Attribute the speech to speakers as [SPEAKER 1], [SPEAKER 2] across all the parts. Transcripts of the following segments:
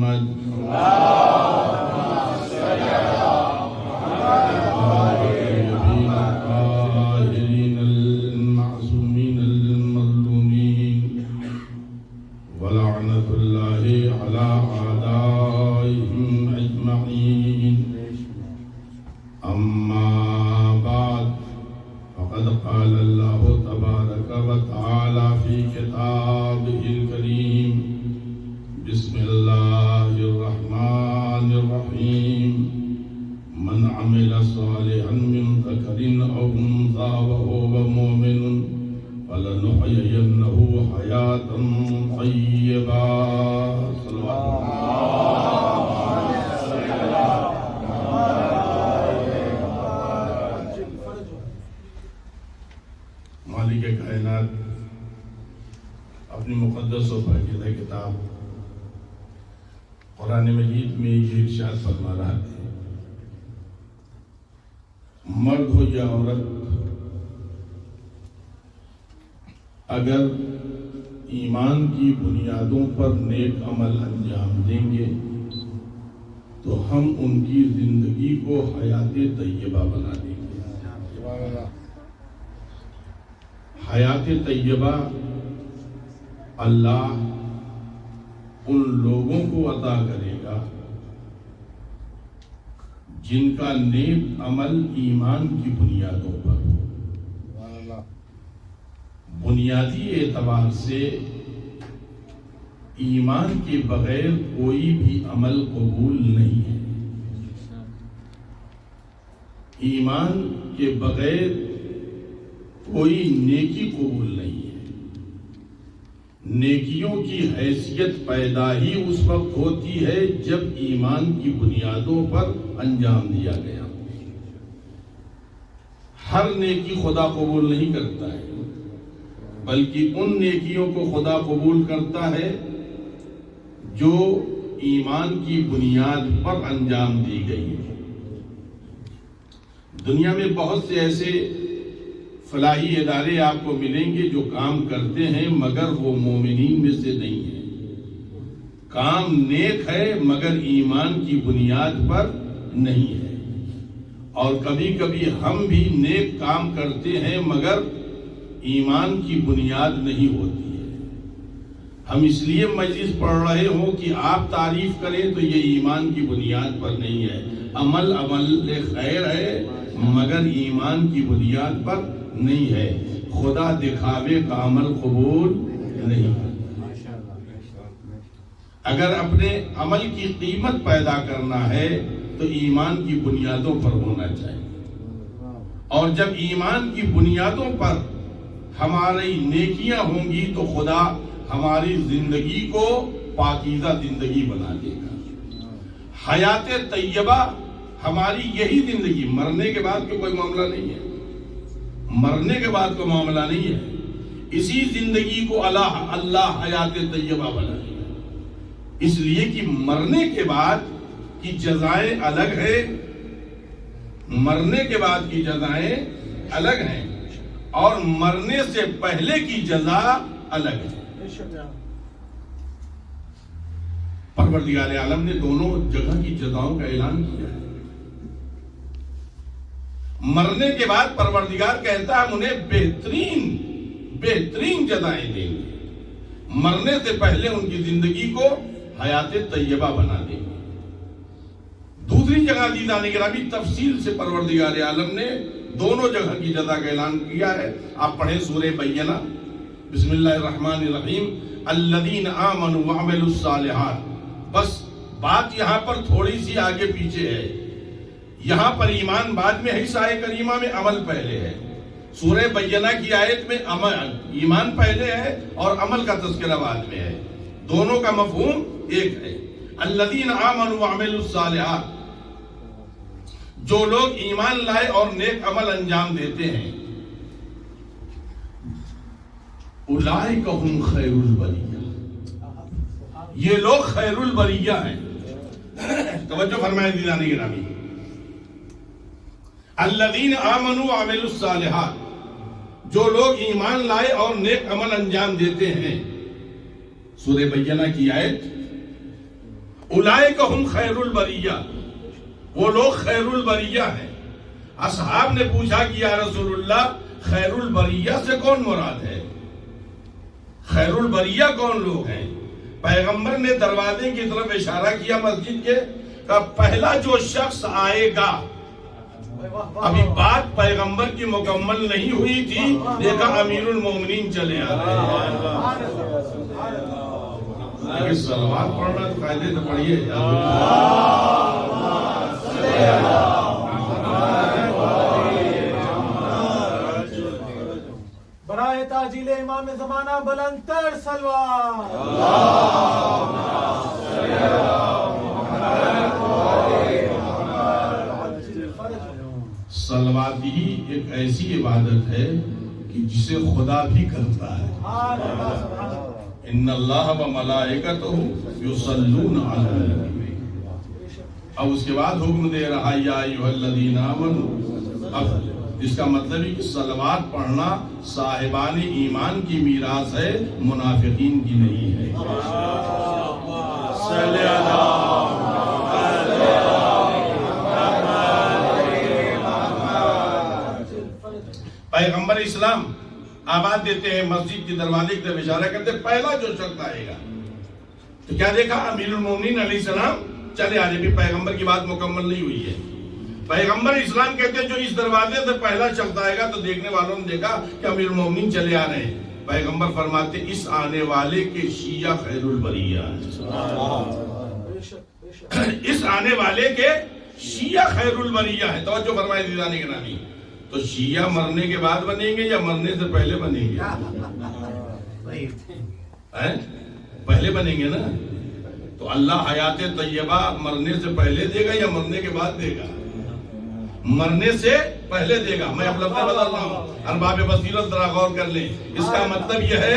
[SPEAKER 1] محمد الطاهرين المعصومين المظلومين ولعنة الله على أعدائهم أجمعين أما بعد فقد قال الله تبارك وتعالى في كتابه الكريم بسم الله الرحمن الرحيم من عمل صالحا من ذكر أو أنثى وهو مؤمن فلنحيينه حياة طيبة مالک کائنات اپنی مقدس و پاکیزہ کتاب قرآن مجید میں یہ ارشاد فرما رہا ہے، مرد ہو یا عورت اگر ایمان کی بنیادوں پر نیک عمل انجام دیں گے تو ہم ان کی زندگی کو حیات طیبہ بنا دیں گے۔ حیات طیبہ اللہ ان لوگوں کو عطا کرے گا جن کا نیک عمل ایمان کی بنیادوں پر ہو۔ بنیادی اعتبار سے ایمان کے بغیر کوئی بھی عمل قبول نہیں ہے۔ ایمان کے بغیر کوئی نیکی قبول نہیں ہے۔ نیکیوں کی حیثیت پیدا ہی اس وقت ہوتی ہے جب ایمان کی بنیادوں پر انجام دیا گیا۔ ہر نیکی خدا قبول نہیں کرتا ہے، بلکہ ان نیکیوں کو خدا قبول کرتا ہے جو ایمان کی بنیاد پر انجام دی گئی ہے۔ دنیا میں بہت سے ایسے فلاحی ادارے آپ کو ملیں گے جو کام کرتے ہیں مگر وہ مومنین میں سے نہیں ہیں۔ کام نیک ہے مگر ایمان کی بنیاد پر نہیں ہے۔ اور کبھی کبھی ہم بھی نیک کام کرتے ہیں مگر ایمان کی بنیاد نہیں ہوتی ہے۔ ہم اس لیے مجلس پڑھ رہے ہوں کہ آپ تعریف کریں تو یہ ایمان کی بنیاد پر نہیں ہے۔ عمل خیر ہے مگر ایمان کی بنیاد پر نہیں ہے۔ خدا دکھاوے کا عمل قبول نہیں ہے۔ اگر اپنے عمل کی قیمت پیدا کرنا ہے تو ایمان کی بنیادوں پر ہونا چاہیے، اور جب ایمان کی بنیادوں پر ہماری نیکیاں ہوں گی تو خدا ہماری زندگی کو پاکیزہ زندگی بنا دے گا۔ حیات طیبہ ہماری یہی زندگی، مرنے کے بعد کوئی معاملہ نہیں ہے، مرنے کے بعد کوئی معاملہ نہیں ہے۔ اسی زندگی کو اللہ حیات طیبہ بنائے گا، اس لیے کہ مرنے کے بعد کی جزائیں الگ ہیں، مرنے کے بعد کی جزائیں الگ ہیں اور مرنے سے پہلے کی جزا الگ ہے۔ پروردگار عالم نے دونوں جگہ کی جزاؤں کا اعلان کیا ہے۔ مرنے کے بعد پروردگار کہتا ہے ہم انہیں بہترین جزائیں دیں گے، مرنے سے پہلے ان کی زندگی کو حیات طیبہ بنا دیں گے۔ دوسری جگہ عزیزان گرامی تفصیل سے پروردگار عالم نے دونوں جگہ کی جزا کا اعلان کیا ہے۔ آپ پڑھیں سورہ بینہ، بسم اللہ الرحمن الرحیم، الذین آمنوا وعملوا الصالحات۔ بس بات یہاں پر تھوڑی سی آگے پیچھے ہے، یہاں پر ایمان بعد میں ہے، اس آیت کریمہ میں عمل پہلے ہے۔ سورہ بینہ کی آیت میں ایمان پہلے ہے اور عمل کا تذکرہ بعد میں ہے، دونوں کا مفہوم ایک ہے۔ الذین آمنوا وعملوا الصالحات، جو لوگ ایمان لائے اور نیک عمل انجام دیتے ہیں، اولئک هم خیر البریہ، یہ لوگ خیر البریہ ہیں۔ توجہ فرمائیں عزیزان گرامی، الذین آمنوا وعملوا الصالحات، جو لوگ ایمان لائے اور نیک عمل انجام دیتے ہیں۔ سورہ بینہ کی آیت اولئک ہم خیر البریہ، وہ لوگ خیر البریہ ہیں۔ اصحاب نے پوچھا کہ یا رسول اللہ خیر البریہ سے کون مراد ہے؟ خیر البریہ کون لوگ ہیں؟ پیغمبر نے دروازے کی طرف اشارہ کیا مسجد کے، کہ پہلا جو شخص آئے گا، ابھی بات پیغمبر کی مکمل نہیں ہوئی تھی، دیکھا امیر المومنین چلے آ رہے ہیں۔ لیکن صلوات پڑھنا تو قاعدے سے پڑھیے۔
[SPEAKER 2] برائے تاجیل امام زمانہ بلند تر صلوات۔
[SPEAKER 1] صلوات ہی ایک ایسی عبادت ہے کہ جسے خدا بھی کرتا ہے۔ ان اللہ و ملائکتہ یصلون علی النبی۔ اب اس کے بعد حکم دے رہا یا ایھا الذین آمنوا، اب اس کا مطلب ہے کہ صلوات پڑھنا صاحبان ایمان کی میراث ہے، منافقین کی نہیں ہے۔ صلی اللہ پیغمبر اسلام آواز دیتے ہیں، مسجد کی دروازے کی طرف اشارہ کرتے، پہلا جو شخص آئے گا تو کیا دیکھا؟ امیر المومنین علیہ السلام چلے آ رہے۔ بھی پیغمبر کی بات مکمل نہیں ہوئی ہے۔ پیغمبر اسلام کہتے ہیں جو اس دروازے سے پہلا شخص آئے گا، تو دیکھنے والوں نے دیکھا کہ امیر المومنین چلے آ رہے ہیں۔ پیغمبر فرماتے اس آنے والے کے شیعہ خیر البریہ، اس آنے والے کے شیعہ خیر البریہ ہے۔ توجہ فرمائے عزیزان گرامی، تو شیعہ مرنے کے بعد بنیں گے یا مرنے سے پہلے بنیں گے؟ پہلے بنیں گے نا۔ تو اللہ حیات طیبہ مرنے سے پہلے دے گا یا مرنے کے بعد دے گا؟ مرنے سے پہلے دے گا۔ میں اب لفظ بدل رہا ہوں، ارباب بصیرت ذرا غور کر لیں۔ اس کا مطلب یہ ہے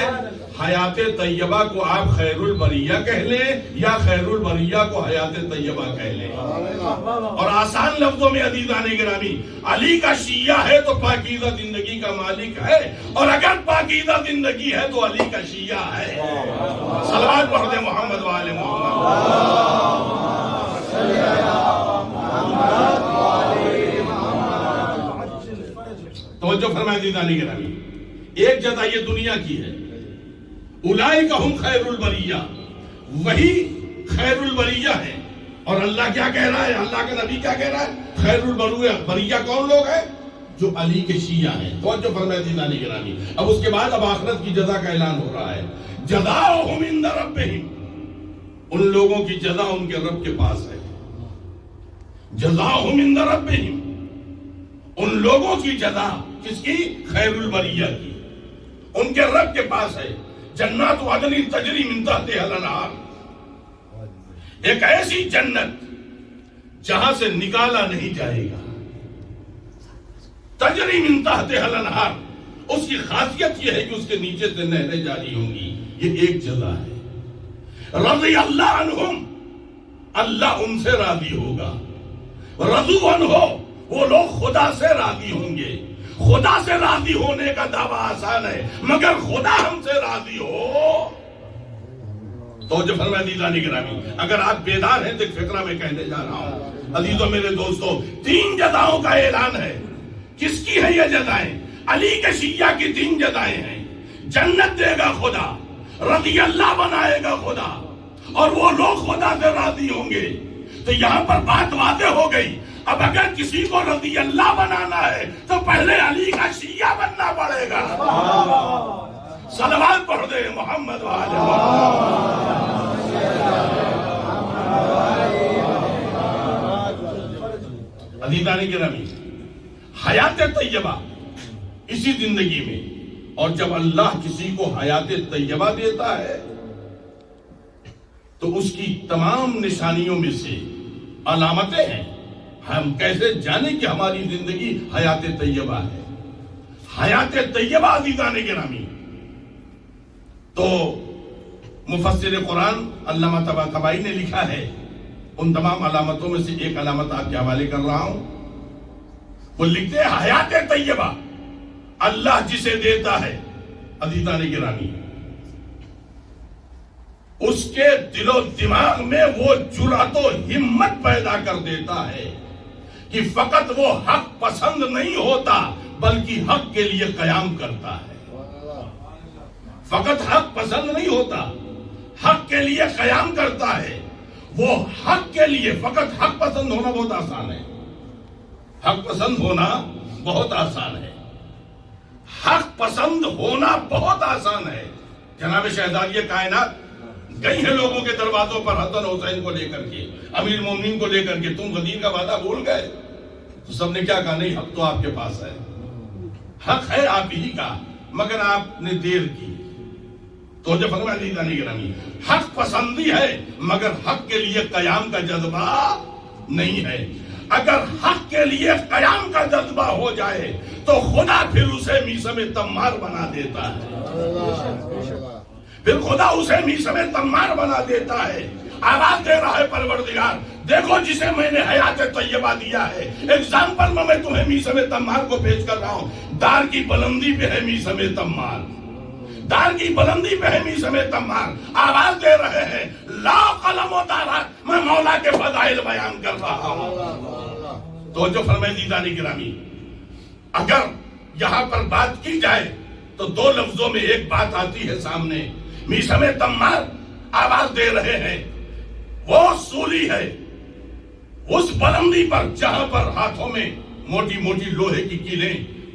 [SPEAKER 1] حیات طیبہ کو آپ خیر البریہ کہہ لیں یا خیر البریہ کو حیات طیبہ کہہ لیں۔ اور آسان لفظوں میں عزیزان گرامی، علی کا شیعہ ہے تو پاکیزہ زندگی کا مالک ہے، اور اگر پاکیزہ زندگی ہے تو علی کا شیعہ ہے۔ صلوات پڑھ دیں محمد و آل محمد۔ توجہ فرمائے عزیزان گرامی، ایک جزا یہ دنیا کی ہے، اولئک ہم خیر البریہ، وہی خیر البریہ ہے۔ اور اللہ کیا کہہ رہا ہے؟ اللہ کا نبی کیا کہہ رہا ہے؟ خیر البریہ کون لوگ ہیں؟ جو علی کے شیعہ ہیں۔ توجہ فرمائے عزیزان گرامی، اب اس کے بعد اب آخرت کی جزا کا اعلان ہو رہا ہے۔ جزاؤہم عند ربہم، ان لوگوں کی جزا ان کے رب کے پاس ہے۔ جزاؤہم عند ربہم، ان لوگوں کی جزا کس کی؟ خیر البریہ کی، ان کے رب کے پاس ہے۔ جنات عدن تجری من تحتہا الانہار، ایک ایسی جنت جہاں سے نکالا نہیں جائے گا۔ تجری من تحتہا الانہار، اس کی خاصیت یہ ہے کہ اس کے نیچے سے نہریں جاری ہوں گی۔ یہ ایک جزا ہے۔ رضی اللہ عنہم، اللہ ان سے راضی ہوگا۔ رضو عنہ، وہ لوگ خدا سے راضی ہوں گے۔ خدا سے راضی ہونے کا دعویٰ آسان ہے، مگر خدا ہم سے راضی ہو تو جو فرمائے عزیزان گرامی، اگر آپ بیدار ہیں تو ایک فقرہ میں کہنے جا رہا ہوں۔ عزیزوں میرے دوستوں، 3 جزاؤں کا اعلان ہے۔ کس کی ہے یہ جزائیں؟ علی کے شیعہ کی 3 جزائیں ہیں۔ جنت دے گا خدا، رضی اللہ بنائے گا خدا، اور وہ لوگ خدا سے راضی ہوں گے۔ تو یہاں پر بات واضح ہو گئی، اب اگر کسی کو رضی اللہ بنانا ہے تو پہلے علی کا شیعہ بننا پڑے گا۔ صلوات پڑھ دے محمد و آل محمد۔ عزیزان گرامی، حیات طیبہ اسی زندگی میں، اور جب اللہ کسی کو حیات طیبہ دیتا ہے تو اس کی تمام نشانیوں میں سے علامتیں ہیں۔ ہم کیسے جانیں کہ ہماری زندگی حیات طیبہ ہے؟ حیات طیبہ عزیزان گرامی، تو مفسر قرآن علامہ طباطبائی نے لکھا ہے، ان تمام علامتوں میں سے ایک علامت آپ کے حوالے کر رہا ہوں۔ وہ لکھتے ہیں حیات طیبہ اللہ جسے دیتا ہے عزیزان گرامی، اس کے دل و دماغ میں وہ جرأت و ہمت پیدا کر دیتا ہے کہ فقط وہ حق پسند نہیں ہوتا بلکہ حق کے لیے قیام کرتا ہے. فقط حق پسند نہیں ہوتا، حق کے لیے قیام کرتا ہے. وہ حق کے لیے فقط حق پسند ہونا بہت آسان ہے. حق پسند ہونا بہت آسان ہے. حق پسند ہونا بہت آسان ہے. جناب شہزادی کائنات گئی ہیں لوگوں کے دروازوں پر حسن حسین کو لے کر کے، امیر مومنین کو لے کر کے، تم غدیر کا وعدہ بھول گئے؟ تو سب نے کیا کہا؟ نہیں، حق تو آپ کے پاس ہے، حق ہے آپ ہی کا، مگر آپ نے دیر کی. تو جو فرمایا دیدانی گرامی، حق پسندی ہے مگر حق کے لیے قیام کا جذبہ نہیں ہے. اگر حق کے لیے قیام کا جذبہ ہو جائے تو خدا پھر اسے میثم تمار بنا دیتا ہے. پھر خدا اسے میثم تمار بنا دیتا ہے. آواز دے رہا ہے پروردگار، دیکھو جسے میں نے حیات طیبہ دیا ہے، ایگزامپل میں تمہیں میثم تمار کو پیش کر رہا ہوں. دار کی بلندی پہ ہے میثم تمار، دار کی بلندی پہ ہے میثم تمار. آواز دے رہے ہیں، لا قلم و دارات، میں مولا کے فضائل بیان کر رہا ہوں. تو جو فرمائے دیدانی گرامی، اگر یہاں پر بات کی جائے تو دو لفظوں میں ایک بات آتی ہے سامنے. میثم تمار آواز دے رہے ہیں، وہ سولی ہے اس بلندی پر جہاں پر ہاتھوں میں موٹی موٹی لوہے کی کیلیں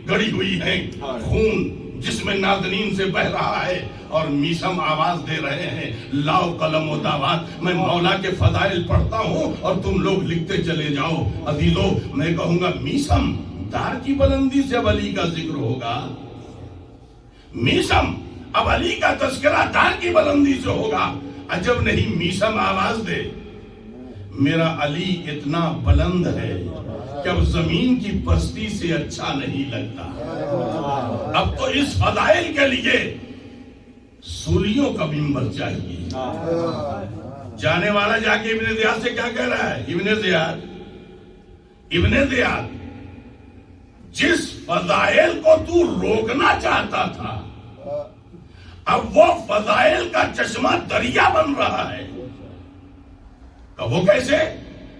[SPEAKER 1] گڑی ہوئی ہیں، خون جس میں ناظرین سے بہ رہا ہے، اور میثم آواز دے رہے ہیں، لاؤ قلم و دعوات، میں مولا کے فضائل پڑھتا ہوں اور تم لوگ لکھتے چلے جاؤ. عزیزو، میں کہوں گا میثم دار کی بلندی سے اب علی کا ذکر ہوگا، میثم اب علی کا تذکرہ دار کی بلندی سے ہوگا. عجب نہیں میثم آواز دے، میرا علی اتنا بلند ہے کہ اب زمین کی پستی سے اچھا نہیں لگتا. اب تو اس فضائل کے لیے سولیوں کا منبر چاہیے. جانے والا جا کے ابن زیاد سے کیا کہہ رہا ہے؟ ابن زیاد جس فضائل کو تو روکنا چاہتا تھا، اب وہ فضائل کا چشمہ دریا بن رہا ہے. کہ وہ کیسے؟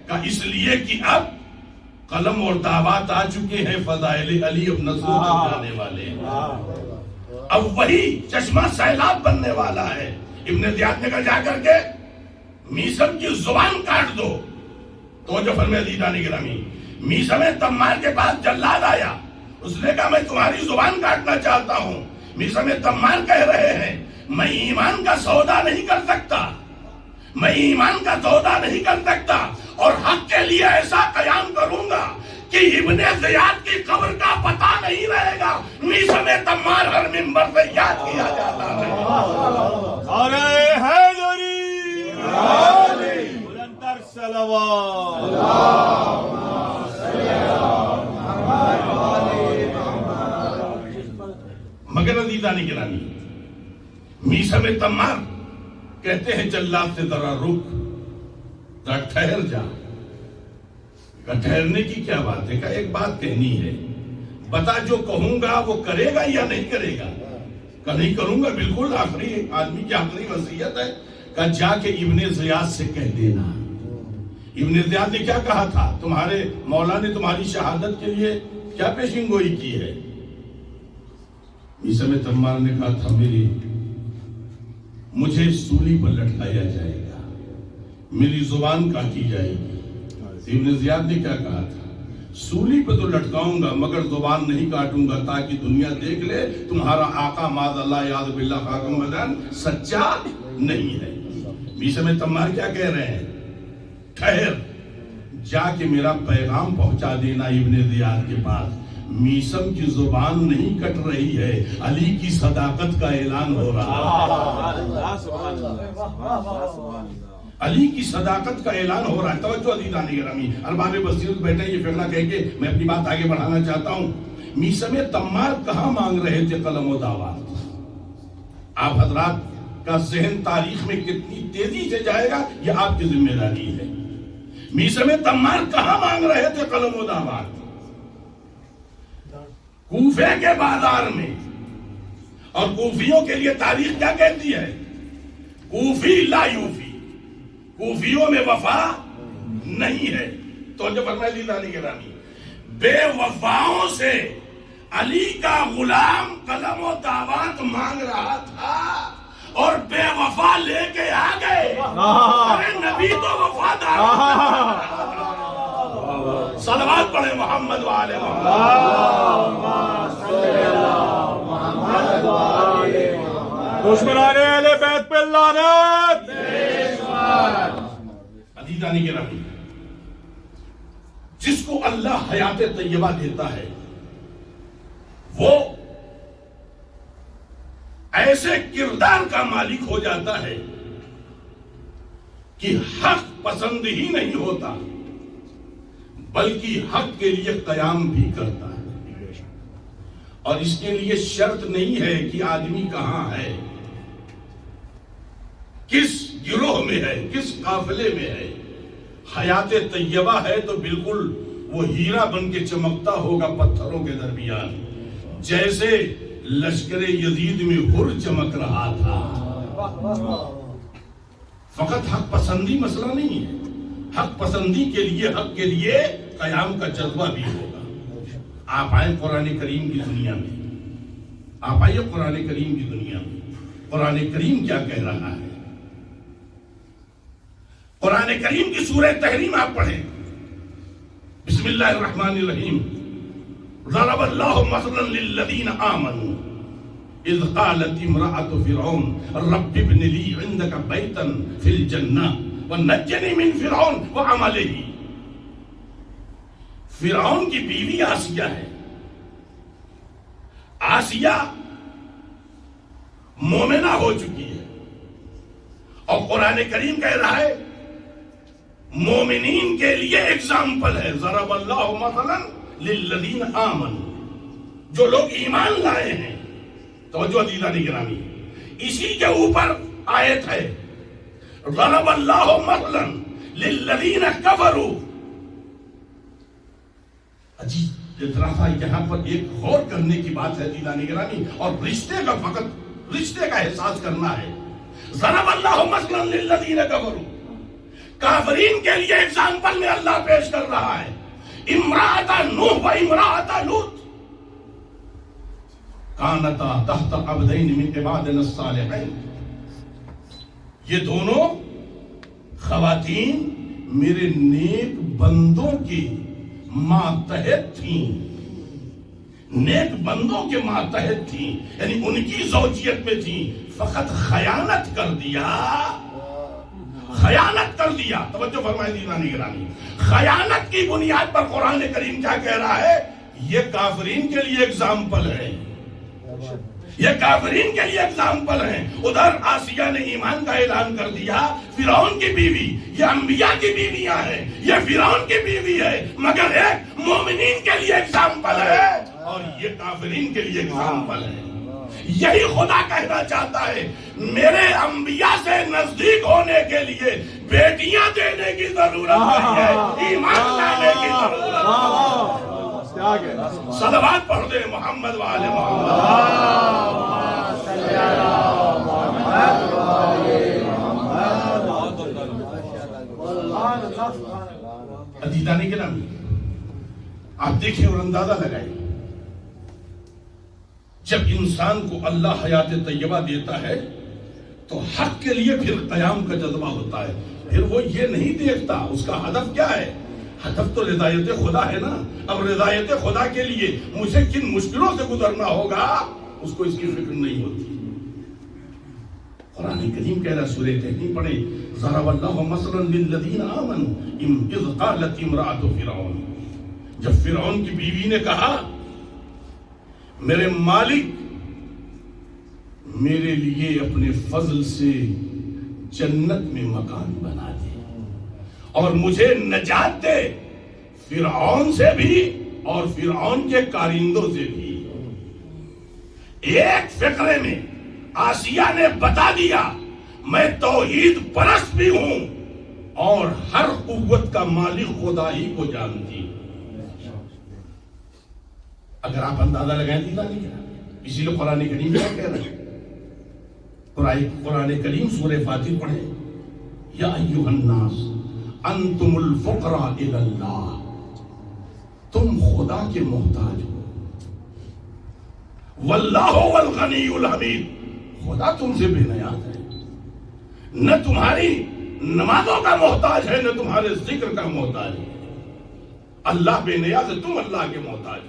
[SPEAKER 1] کہ اس لیے کہ اب قلم اور دعوات آ چکے ہیں، فضائل علی اب نسلوں تک جانے والے ہیں. اب وہی چشمہ سیلاب بننے والا ہے. ابن زیاد نے کہا جا کر کے میثم کی زبان کاٹ دو. تو جو فرمائے دیدانی گرامی، میثم تمار کے پاس جلاد آیا، اس نے کہا میں تمہاری زبان کاٹنا چاہتا ہوں. میثم تمار کہہ رہے ہیں، میں ایمان کا سودا نہیں کر سکتا، میں ایمان کا سودا نہیں کر سکتا، اور حق کے لیے ایسا قیام کروں گا کہ ابن زیاد کی قبر کا پتہ نہیں رہے گا. میثم تمار ہر منبر سے یاد کیا جاتا ہے.
[SPEAKER 2] نعرہ حیدری، بلندتر صلوات.
[SPEAKER 1] مگر عزیزانی گرامی، میثم تمار کہتے ہیں جلاد سے ذرا رک، ذرا ٹھہر جا. ٹھہرنے کی کیا بات ہے؟ کہ ایک بات کہنی ہے، بتا جو کہوں گا وہ کرے گا یا نہیں کرے گا؟ کہ نہیں کروں گا. بالکل آخری آدمی کی آخری وصیت ہے کہ جا کے ابن زیاد سے کہہ دینا. ابن زیاد نے کیا کہا تھا؟ تمہارے مولا نے تمہاری شہادت کے لیے کیا پیشین گوئی کی ہے؟ میثم تمار نے کہا تھا مجھے سولی پر لٹکایا جائے گا، میری زبان کاٹی جائے گی. ابن زیاد نے کیا کہا تھا؟ سولی پہ تو لٹکاؤں گا مگر زبان نہیں کاٹوں گا، تاکہ دنیا دیکھ لے تمہارا آقا معاذ اللہ یاذ باللہ خاکم بدن سچا نہیں ہے. میثم تمار کیا کہہ رہے ہیں؟ ٹھہر، جا کے میرا پیغام پہنچا دینا ابن زیاد کے پاس. میثم کی زبان نہیں کٹ رہی ہے، علی کی صداقت کا اعلان ہو رہا ہے. علی کی صداقت کا اعلان ہو رہا ہے. توجہ عزیزان گرامی، ارباب بصیرت بیٹھے یہ فقرہ کہہ کے میں اپنی بات آگے بڑھانا چاہتا ہوں. میثم تمار کہاں مانگ رہے تھے قلم و دعوات؟ آپ حضرات کا ذہن تاریخ میں کتنی تیزی سے جائے گا یہ آپ کی ذمہ داری ہے. میثم تمار کہاں مانگ رہے تھے قلم و دعوات؟ کوفے کے بازار میں. اور کوفیوں کے لیے تاریخ کیا کہتی ہے؟ کوفی لا یوفی، کوفیوں میں وفا نہیں ہے. تو جو فرمائے لیلانی گرامی، بے وفاؤں سے علی کا غلام قلم و دعوات مانگ رہا تھا اور بے وفا لے کے آ گئے. ارے نبی تو وفادار. صلوات پڑھے محمد والے
[SPEAKER 2] دشمنان اہل بیت پہ لعنت.
[SPEAKER 1] عزیزانی گرامی، جس کو اللہ حیات طیبہ دیتا ہے وہ ایسے کردار کا مالک ہو جاتا ہے کہ حق پسند ہی نہیں ہوتا بلکہ حق کے لیے قیام بھی کرتا ہے. اور اس کے لیے شرط نہیں ہے کہ آدمی کہاں ہے، کس گروہ میں ہے، کس قافلے میں ہے. حیات طیبہ ہے تو بالکل وہ ہیرا بن کے چمکتا ہوگا پتھروں کے درمیان، جیسے لشکر یزید میں ہر چمک رہا تھا. فقط حق پسندی مسئلہ نہیں ہے، حق پسندی کے لیے، حق کے لیے قیام کا جذبہ بھی ہوگا. آپ آئے قرآن کریم کی دنیا میں، آپ آئیے قرآن کریم کی دنیا میں. قرآن کریم کیا کہہ رہا ہے؟ قرآن کریم کی سورہ تحریم آپ پڑھیں. بسم اللہ الرحمن الرحیم. ضرب اللہ مثلا للذین آمنوا اذ قالت امرأة فرعون رب ابن لی عندک بیتا فی الجنہ ونجنی من فرعون وعملہ. فرعون کی بیوی آسیہ ہے. آسیہ مومنہ ہو چکی ہے اور قرآن کریم کہہ رہا ہے مومنین کے لیے اگزامپل ہے. ضرب اللہ مثلا للذین آمنوا، جو لوگ ایمان لائے ہیں. توجہ عزیزانی گرامی، اسی کے اوپر آیت ہے ضرب اللہ مثلا للذین کفروا. عجیب اترافہ یہاں پر ایک غور کرنے کی بات ہے عزیزانی گرامی، اور رشتے کا فقط رشتے کا احساس کرنا ہے. ضرب اللہ مثلا للذین کفروا، کافرین کے لیے ایگزامپل میں اللہ پیش کر رہا ہے. امرأۃ نوح و امرأۃ لوط کانتا تحت عبدین من عبادنا الصالحین. یہ دونوں خواتین میرے نیک بندوں کی ماتحت تھیں، نیک بندوں کے ماتحت تھیں، یعنی ان کی زوجیت میں تھیں. فقط خیانت کر دیا، خیانت کر دیا. توجہ فرمائیں دیوانی گرامی، خیانت کی بنیاد پر قرآن کریم کیا کہہ رہا ہے؟ یہ کافرین کے لیے اگزامپل ہے، یہ کافرین کے لیے اگزامپل ہیں. ادھر آسیہ نے ایمان کا اعلان کر دیا. فرعون کی بیوی، یہ انبیاء کی بیویاں ہیں، یہ فرعون کی بیوی ہے، مگر ایک مومنین کے لیے اگزامپل ہے اور یہ کافرین کے لیے اگزامپل ہے. یہی خدا کہنا چاہتا ہے میرے انبیاء سے نزدیک ہونے کے لیے بیٹیاں دینے کی ضرورت نہیں ہے، ایمان لانے کی ضرورت ہے. صلوات پڑھ دے محمد والے محمد. عزیزانی کے نام آپ دیکھیں اور اندازہ لگائیں، جب انسان کو اللہ حیات طیبہ دیتا ہے تو حق کے لیے پھر قیام کا جذبہ ہوتا ہے. پھر وہ یہ نہیں دیکھتا اس کا ہدف کیا ہے. ہدف تو رضایت خدا ہے نا. اب رضایت خدا کے لیے مجھے کن مشکلوں سے گزرنا ہوگا اس کو اس کی فکر نہیں ہوتی. قرآن کریم کہہ رہا ہے، سورہ تحریم پڑھیں. ضرب اللہ مثلا للذین آمنوا اذ قالت امرأة فرعون. جب فرعون کی بیوی نے کہا میرے مالک میرے لیے اپنے فضل سے جنت میں مکان بنا دے اور مجھے نجات دے فرعون سے بھی اور فرعون کے کارندوں سے بھی. ایک فقرے میں آسیہ نے بتا دیا میں توحید پرست بھی ہوں اور ہر قوت کا مالک خدا ہی کو جانتی. اگر آپ اندازہ لگائیں دینا نہیں، اسی لیے قرآن کریم کیا کہہ رہے ہیں؟ قرآن کریم سورہ فاتر پڑھیں، یا ایھا الناس انتم الفقراء الی اللہ، تم خدا کے محتاج ہو، واللہ هو الغنی الحمید، خدا تم سے بے نیاز ہے، نہ تمہاری نمازوں کا محتاج ہے، نہ تمہارے ذکر کا محتاج ہے، اللہ بے نیاز ہے، تم اللہ کے محتاج ہو۔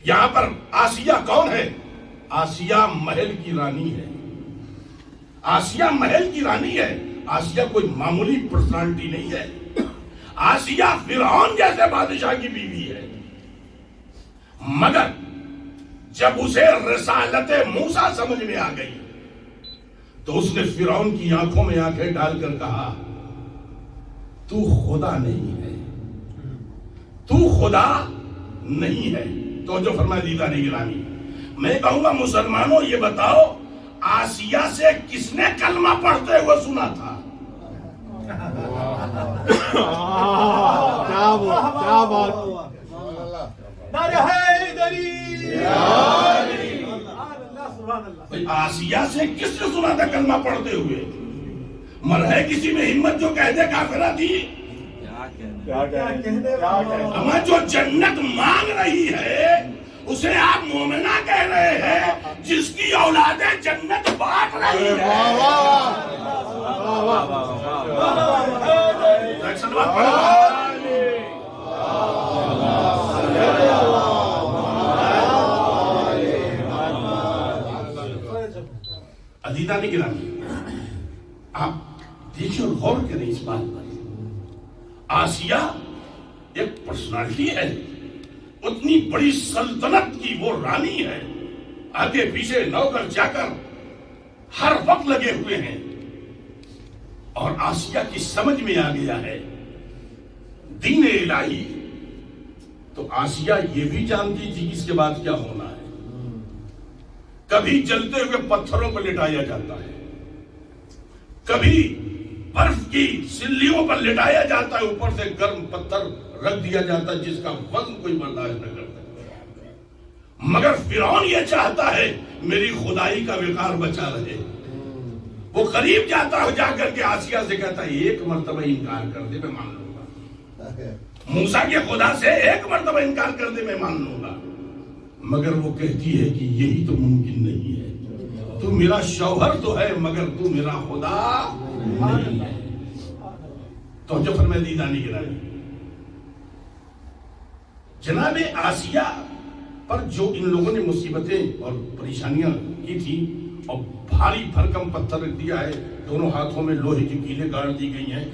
[SPEAKER 1] یہاں پر آسیہ کون ہے؟ آسیہ محل کی رانی ہے، آسیہ محل کی رانی ہے، آسیہ کوئی معمولی پرسنالٹی نہیں ہے، آسیہ فرعون جیسے بادشاہ کی بیوی ہے، مگر جب اسے رسالت موسیٰ سمجھ میں آ گئی تو اس نے فرعون کی آنکھوں میں آنکھیں ڈال کر کہا تو خدا نہیں ہے، تو خدا نہیں ہے۔ تو جو فرمایا دیدار گرامی، میں کہوں گا مسلمانوں یہ بتاؤ آسیہ سے کس نے کلمہ پڑھتے ہوئے سنا تھا؟
[SPEAKER 2] کیا بات، نعرہ حیدری،
[SPEAKER 1] آسیہ سے کس نے سنا تھا کلمہ پڑھتے ہوئے؟ مر ہے کسی میں ہمت جو کہہ دے کافرہ تھی؟ ہمیں جو جنت مانگ رہی ہے اسے آپ مومنہ کہہ رہے ہیں، جس کی اولادیں جنت بانٹ رہی ہے۔ عزیزان گرامی، آپ دیکھیں اور غور کریں اس بات پر، آسیہ ایک پرسنالٹی ہے، اتنی بڑی سلطنت کی وہ رانی ہے، آگے پیچھے نوکر چاکر ہر وقت لگے ہوئے ہیں، اور آسیہ کی سمجھ میں آ گیا ہے دین الہی، تو آسیہ یہ بھی جانتی تھی اس کے بعد کیا ہونا ہے۔ کبھی جلتے ہوئے پتھروں پر لٹایا جاتا ہے، کبھی برف کی سلیوں پر لٹایا جاتا ہے، اوپر سے گرم پتھر رکھ دیا جاتا ہے جس کا وزن کوئی برداشت نہ کر سکتا، مگر فرعون یہ چاہتا ہے میری خدائی کا وقار بچا رہے۔ وہ قریب جاتا ہے، جا کر کے آسیہ سے کہتا ہے ایک مرتبہ انکار کر دے میں مان لوں گا، موسیٰ کے خدا سے ایک مرتبہ انکار کر دے میں مان لوں گا، مگر وہ کہتی ہے کہ یہی تو ممکن نہیں ہے، تو میرا شوہر تو ہے مگر تو میرا خدا نہیں ہے۔ تو جو فرمائے دیدانی گرامی، جناب آسیہ پر جو ان لوگوں نے مصیبتیں اور پریشانیاں کی تھی اور بھاری بھرکم پتھر رکھ دیا ہے، دونوں ہاتھوں میں لوہے کی کیلیں گاڑ دی گئی ہیں،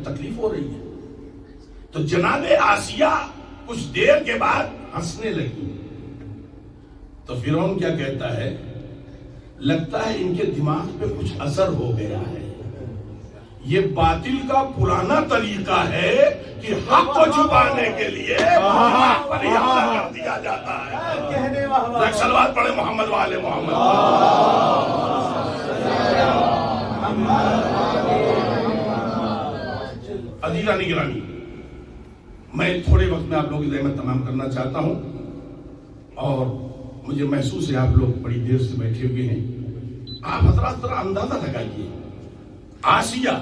[SPEAKER 1] تکلیف ہو رہی ہے، تو جناب آسیہ کچھ دیر کے بعد ہنسنے لگی، تو فرعون کیا کہتا ہے؟ لگتا ہے ان کے دماغ پہ کچھ اثر ہو گیا ہے، یہ باطل کا پرانا طریقہ ہے کہ حق کو چھپانے کے لیے دماغ پر ہی حملہ کر دیا جاتا ہے۔ ایک صلوات پڑھے محمد وآل محمد۔ عزیزان گرامی، میں تھوڑے وقت میں آپ لوگوں کی زحمت تمام کرنا چاہتا ہوں، اور مجھے محسوس ہے آپ لوگ بڑی دیر سے بیٹھے ہوئے ہیں، آپ حضرات ذرا اندازہ لگائیے، آسیہ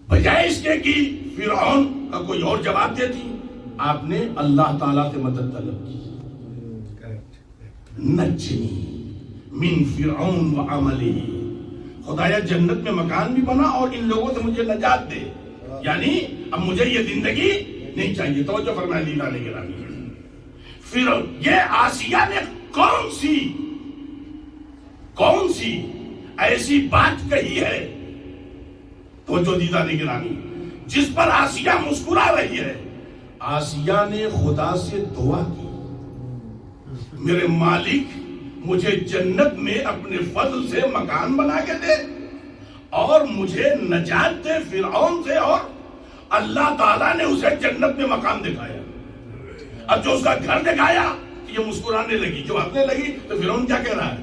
[SPEAKER 1] بجائے اس کے کہ فرعون کا کوئی اور جواب دیتی، آپ نے اللہ تعالیٰ سے مدد طلب کی، نجنی من فرعون وعملہ، خدایا جنت میں مکان بھی بنا اور ان لوگوں سے مجھے نجات دے، یعنی اب مجھے یہ زندگی نہیں چاہیے۔ توجہ فرمائے دیدان گرامی، پھر یہ آسیہ نے کون سی ایسی بات کہی ہے، توجہ دیدان گرامی، جس پر آسیہ مسکرا رہی ہے؟ آسیہ نے خدا سے دعا کی، میرے مالک مجھے جنت میں اپنے فضل سے مکان بنا کے دے اور مجھے نجات دے فرعون سے، اور اللہ تعالیٰ نے اسے جنت میں مکان دکھایا۔ اب جو اس کا گھر دکھایا یہ مسکرانے لگی، جو ہنسنے لگی تو فرعون کیا کہہ رہا ہے؟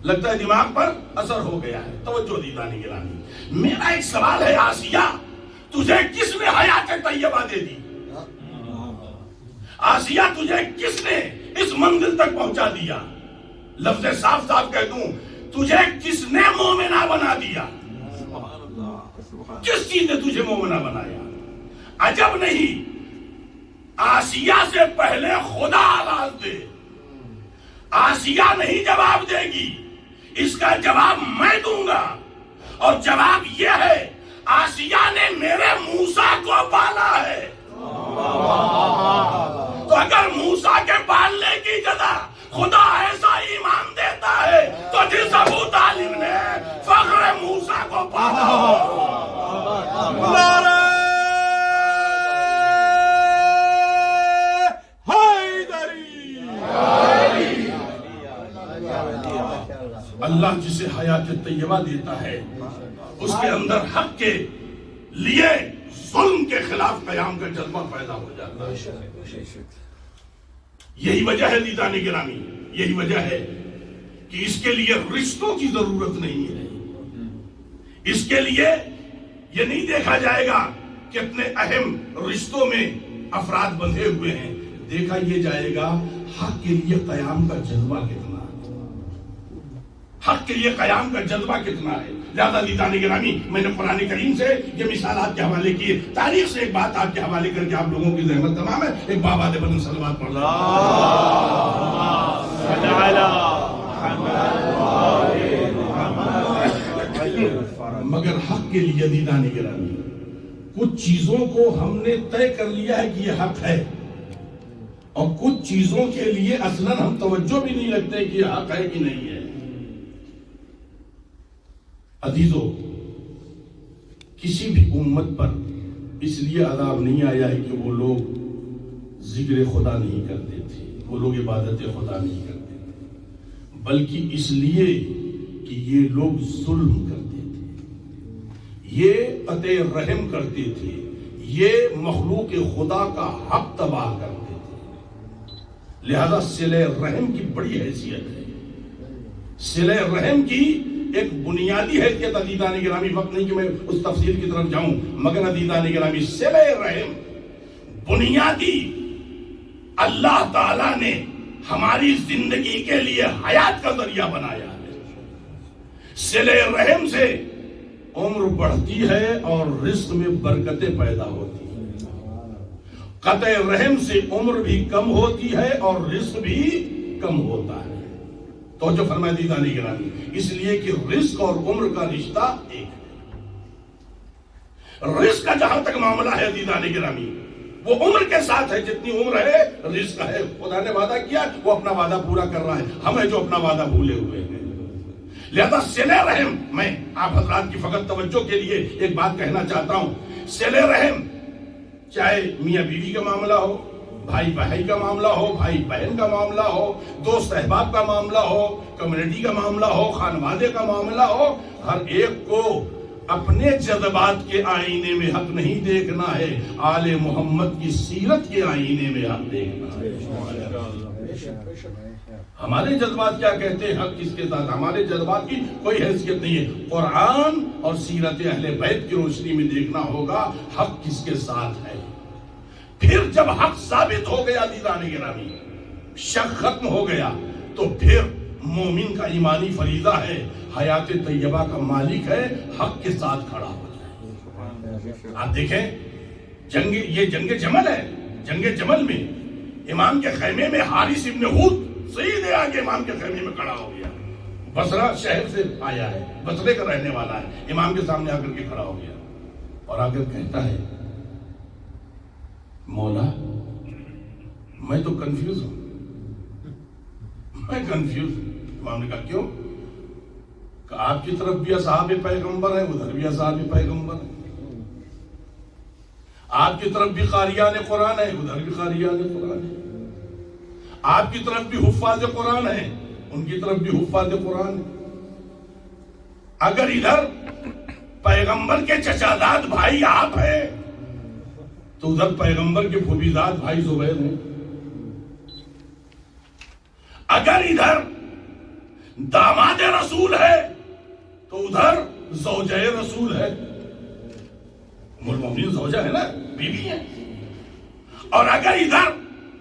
[SPEAKER 1] لگتا ہے دماغ پر اثر ہو گیا ہے۔ توجہ دیدان گرامی، میرا ایک سوال ہے، آسیہ تجھے کس نے حیات طیبہ دے دی؟ آسیہ تجھے کس نے اس منزل تک پہنچا دیا. لفظ صاف صاف کہہ دوں, تجھے کس نے مومنہ بنا دیا؟ کس چیز نے تجھے مومنہ بنایا؟ عجب نہیں, آسیہ سے پہلے خدا آواز دے. آسیہ نہیں جواب دے گی, اس کا جواب میں دوں گا. اور جواب یہ ہے, آسیہ نے میرے موسیٰ کو پالا ہے. تو اگر موسیٰ کے پالنے کی جگہ خدا ایسا ایمان دیتا ہے تو جس ابو طالب نے فخر موسیٰ کو پالا ہو.
[SPEAKER 2] نعرہ حیدری.
[SPEAKER 1] اللہ جسے حیات طیبہ دیتا ہے اس کے اندر حق کے لیے ظلم کے خلاف قیام کا جذبہ پیدا ہو جاتا ہے. یہی وجہ ہے دیدان گرامی, یہی وجہ ہے کہ اس کے لیے رشتوں کی ضرورت نہیں ہے. اس کے لیے یہ نہیں دیکھا جائے گا کہ اپنے اہم رشتوں میں افراد بندھے ہوئے ہیں, دیکھا یہ جائے گا حق کے لیے قیام کا جذبہ کتنا ہے, حق کے لیے قیام کا جذبہ کتنا ہے. لہذا دیدان گرامی, میں نے قرآن کریم سے یہ مثالات کے حوالے کیے. تاریخ سے ایک بات آپ کے حوالے کر کے آپ لوگوں کی زحمت تمام ہے. ایک بابا دے بدن صلوات پڑھ لیں. مگر حق کے لیے دیدان گرامی کچھ چیزوں کو ہم نے طے کر لیا ہے کہ یہ حق ہے, اور کچھ چیزوں کے لیے اصلاً ہم توجہ بھی نہیں رکھتے کہ یہ حق ہے کہ نہیں ہے. عزیزو, کسی بھی امت پر اس لیے عذاب نہیں آیا ہے کہ وہ لوگ ذکر خدا نہیں کرتے تھے, وہ لوگ عبادت خدا نہیں کرتے تھے, بلکہ اس لیے کہ یہ لوگ ظلم کرتے تھے, یہ قطع رحم کرتے تھے, یہ مخلوق خدا کا حق تباہ کرتے تھے. لہذا صلہ رحم کی بڑی حیثیت ہے. صلہ رحم کی ایک بنیادی حیثیت عزیزان گرامی, وقت نہیں کہ میں اس تفصیل کی طرف جاؤں, مگر عزیزان گرامی صلہ رحم بنیادی اللہ تعالیٰ نے ہماری زندگی کے لیے حیات کا ذریعہ بنایا ہے. صلہ رحم سے عمر بڑھتی ہے اور رزق میں برکتیں پیدا ہوتی ہیں. قطع رحم سے عمر بھی کم ہوتی ہے اور رزق بھی کم ہوتا ہے. تو جو فرمایا دیدان گرامی, اس لیے کہ رزق اور عمر کا رشتہ ایک ہے. رزق کا جہاں تک معاملہ ہے دیدان گرامی, وہ عمر کے ساتھ ہے. جتنی عمر ہے رزق ہے. خدا نے وعدہ کیا, وہ اپنا وعدہ پورا کر رہا ہے. ہم ہیں جو اپنا وعدہ بھولے ہوئے ہیں. لہذا صلہ رحم, میں آپ حضرات کی فقط توجہ کے لیے ایک بات کہنا چاہتا ہوں. صلہ رحم چاہے میاں بیوی کا معاملہ ہو, بھائی بھائی کا معاملہ ہو, بھائی بہن کا معاملہ ہو, دوست احباب کا معاملہ ہو, کمیونٹی کا معاملہ ہو, خانوادے کا معاملہ ہو, ہر ایک کو اپنے جذبات کے آئینے میں حق نہیں دیکھنا ہے, آل محمد کی سیرت کے آئینے میں حق دیکھنا ہے. ہمارے جذبات کیا کہتے ہیں, حق کس کے ساتھ, ہمارے جذبات کی کوئی حیثیت نہیں ہے. قرآن اور سیرت اہل بیت کی روشنی میں دیکھنا ہوگا حق کس کے ساتھ ہے. پھر جب حق ثابت ہو گیا دیدان گرامی, شک ختم ہو گیا, تو پھر مومن کا ایمانی فریضہ ہے, حیات طیبہ کا مالک ہے, حق کے ساتھ کھڑا ہو جائے. آپ دیکھیں یہ جنگ جمل ہے. جنگ جمل میں امام کے خیمے میں حارث ابن ہود سیدھے آگے امام کے خیمے میں کھڑا ہو گیا. بصرہ شہر سے آیا ہے, بصرے کا رہنے والا ہے, امام کے سامنے آ کر کے کھڑا ہو گیا اور آ کر کہتا ہے, مولا میں تو کنفیوز ہوں, میں کنفیوز ہوں. امام نے کہا کیوں؟ کہ آپ کی طرف بھی اصحاب پیغمبر ہیں, ادھر بھی اصحاب پیغمبر ہیں. آپ کی طرف بھی قاریان قرآن ہے, ادھر بھی قاریان قرآن ہے. آپ کی طرف بھی حفاظ قرآن ہیں, ان کی طرف بھی حفاظ قرآن ہے. اگر ادھر پیغمبر کے چچاداد بھائی آپ ہیں تو ادھر پیغمبر کے پھوپھیزاد بھائی زبیر ہیں. اگر ادھر داماد رسول ہے تو ادھر زوجہ رسول ہے. ام المؤمنین زوجہ ہے نا, بیوی ہے. اور اگر ادھر